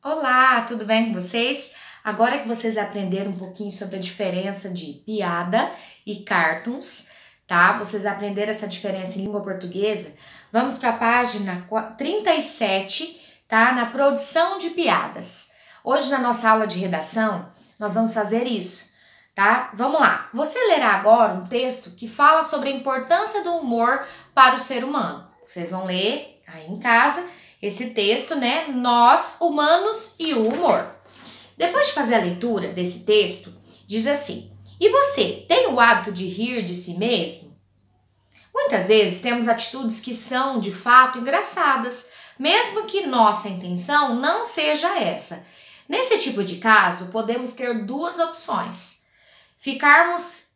Olá, tudo bem com vocês? Agora que vocês aprenderam um pouquinho sobre a diferença de piada e cartoons, tá? Vocês aprenderam essa diferença em língua portuguesa? Vamos para a página 37, tá? Na produção de piadas. Hoje na nossa aula de redação, nós vamos fazer isso, tá? Vamos lá. Você lerá agora um texto que fala sobre a importância do humor para o ser humano. Vocês vão ler aí em casa esse texto, né? Nós, humanos e o humor. Depois de fazer a leitura desse texto, diz assim: e você tem o hábito de rir de si mesmo? Muitas vezes temos atitudes que são de fato engraçadas, mesmo que nossa intenção não seja essa. Nesse tipo de caso, podemos ter duas opções: ficarmos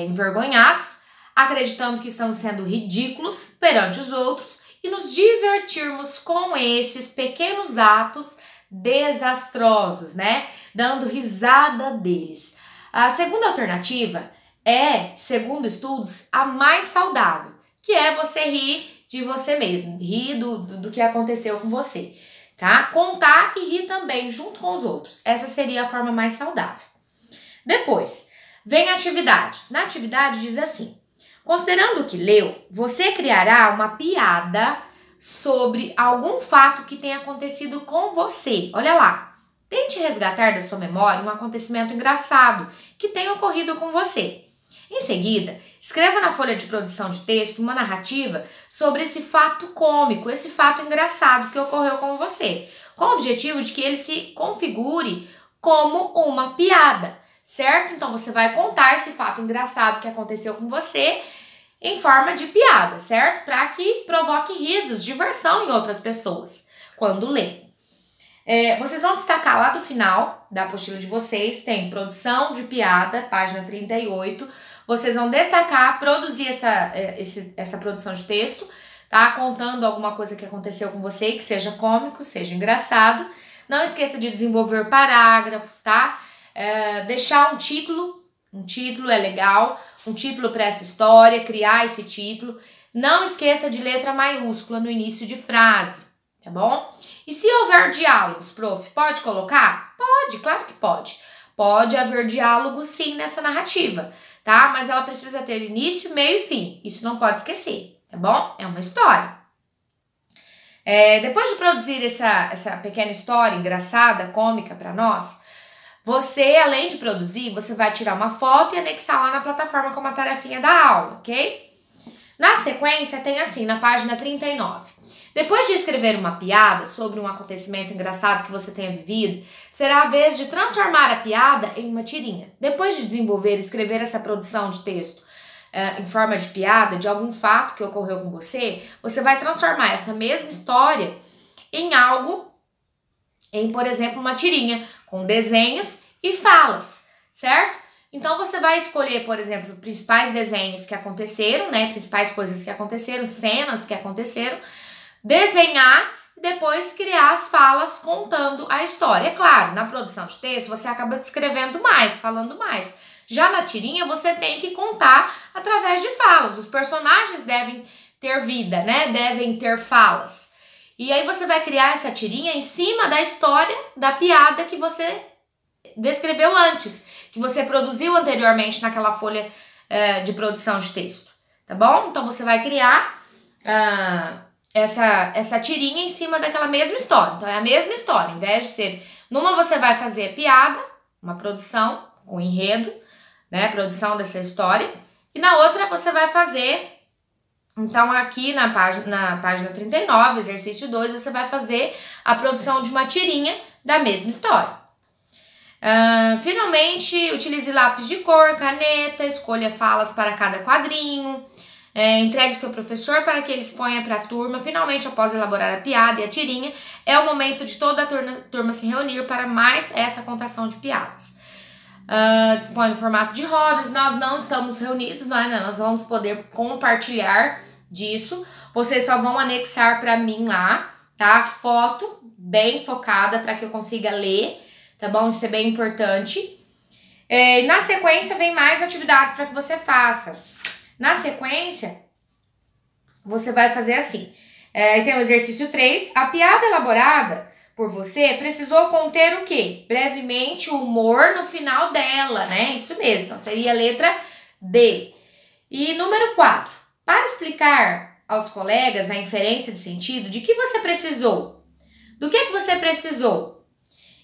envergonhados, acreditando que estamos sendo ridículos perante os outros, e nos divertirmos com esses pequenos atos desastrosos, né? Dando risada deles. A segunda alternativa é, segundo estudos, a mais saudável, que é você rir de você mesmo, rir do que aconteceu com você, tá? Contar e rir também junto com os outros. Essa seria a forma mais saudável. Depois, vem a atividade. Na atividade diz assim: considerando o que leu, você criará uma piada sobre algum fato que tenha acontecido com você. Olha lá. Tente resgatar da sua memória um acontecimento engraçado que tenha ocorrido com você. Em seguida, escreva na folha de produção de texto uma narrativa sobre esse fato cômico, esse fato engraçado que ocorreu com você, com o objetivo de que ele se configure como uma piada, certo? Então você vai contar esse fato engraçado que aconteceu com você em forma de piada, certo? Para que provoque risos, diversão em outras pessoas quando lê. Vocês vão destacar lá do final da apostila de vocês, tem produção de piada, página 38. Vocês vão destacar, produzir essa produção de texto, tá? Contando alguma coisa que aconteceu com você, que seja cômico, seja engraçado. Não esqueça de desenvolver parágrafos, tá? Deixar um título é legal, um título para essa história, criar esse título. Não esqueça de letra maiúscula no início de frase, tá bom? E se houver diálogos, prof, pode colocar? Pode, claro que pode. Pode haver diálogo sim nessa narrativa, tá? Mas ela precisa ter início, meio e fim. Isso não pode esquecer, tá bom? É uma história. Depois de produzir essa pequena história engraçada, cômica para nós, você, além de produzir, você vai tirar uma foto e anexar lá na plataforma como a tarefinha da aula, ok? Na sequência, tem assim, na página 39. Depois de escrever uma piada sobre um acontecimento engraçado que você tenha vivido, será a vez de transformar a piada em uma tirinha. Depois de desenvolver e escrever essa produção de texto em forma de piada, de algum fato que ocorreu com você, você vai transformar essa mesma história em algo, por exemplo, uma tirinha, com desenhos e falas, certo? Então você vai escolher, por exemplo, principais desenhos que aconteceram, né? Principais coisas que aconteceram, cenas que aconteceram, desenhar e depois criar as falas contando a história. É claro, na produção de texto você acaba descrevendo mais, falando mais. Já na tirinha você tem que contar através de falas. Os personagens devem ter vida, né? Devem ter falas. E aí você vai criar essa tirinha em cima da história, da piada que você descreveu antes, que você produziu anteriormente naquela folha de produção de texto, tá bom? Então você vai criar essa tirinha em cima daquela mesma história. Então é a mesma história, em vez de ser... Numa você vai fazer piada, uma produção com enredo, né? Produção dessa história. E na outra você vai fazer... Então, aqui na página 39, exercício 2, você vai fazer a produção de uma tirinha da mesma história. Finalmente, utilize lápis de cor, caneta, escolha falas para cada quadrinho, entregue seu professor para que ele exponha para a turma. Finalmente, após elaborar a piada e a tirinha, é o momento de toda a turma se reunir para mais essa contação de piadas. Dispõe no formato de rodas, nós não estamos reunidos, né? Nós vamos poder compartilhar disso. Vocês só vão anexar para mim lá, tá? Foto bem focada para que eu consiga ler, tá bom? Isso é bem importante. Na sequência vem mais atividades para que você faça. Na sequência, você vai fazer assim. Tem o exercício 3, a piada elaborada por você precisou conter o quê? Brevemente, o humor no final dela, né? Isso mesmo, então seria a letra D. E número 4. Para explicar aos colegas a inferência de sentido, de que você precisou? Do que você precisou?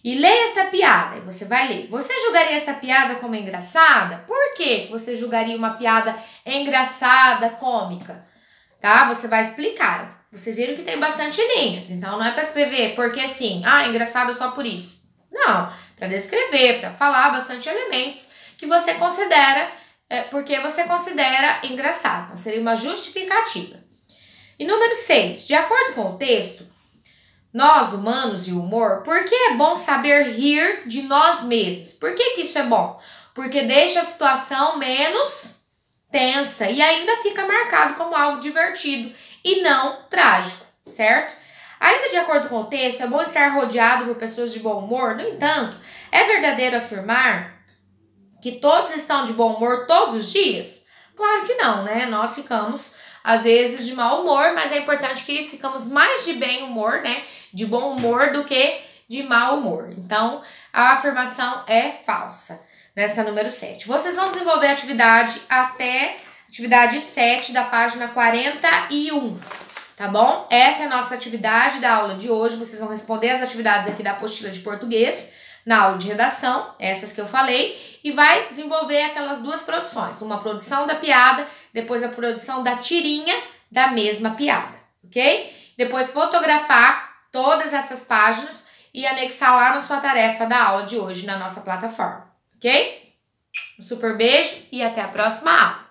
E leia essa piada, e você vai ler. Você julgaria essa piada como engraçada? Por que você julgaria uma piada engraçada, cômica? Tá? Você vai explicar. Vocês viram que tem bastante linhas, então não é para escrever porque assim, engraçado só por isso. Não, para descrever, para falar bastante elementos que você considera, porque você considera engraçado. Então seria uma justificativa. E número 6, de acordo com o texto, nós, humanos e o humor, por que é bom saber rir de nós mesmos? Por que isso é bom? Porque deixa a situação menos tensa e ainda fica marcado como algo divertido e não trágico, certo? Ainda de acordo com o texto, é bom estar rodeado por pessoas de bom humor. No entanto, é verdadeiro afirmar que todos estão de bom humor todos os dias? Claro que não, né? Nós ficamos às vezes de mau humor, mas é importante que ficamos mais de bem humor, né? De bom humor do que de mau humor. Então, a afirmação é falsa nessa número 7. Vocês vão desenvolver a atividade até atividade 7 da página 41, tá bom? Essa é a nossa atividade da aula de hoje. Vocês vão responder as atividades aqui da apostila de português na aula de redação, essas que eu falei, e vai desenvolver aquelas duas produções, uma produção da piada, depois a produção da tirinha da mesma piada, ok? Depois fotografar todas essas páginas e anexar lá na sua tarefa da aula de hoje na nossa plataforma, ok? Um super beijo e até a próxima aula!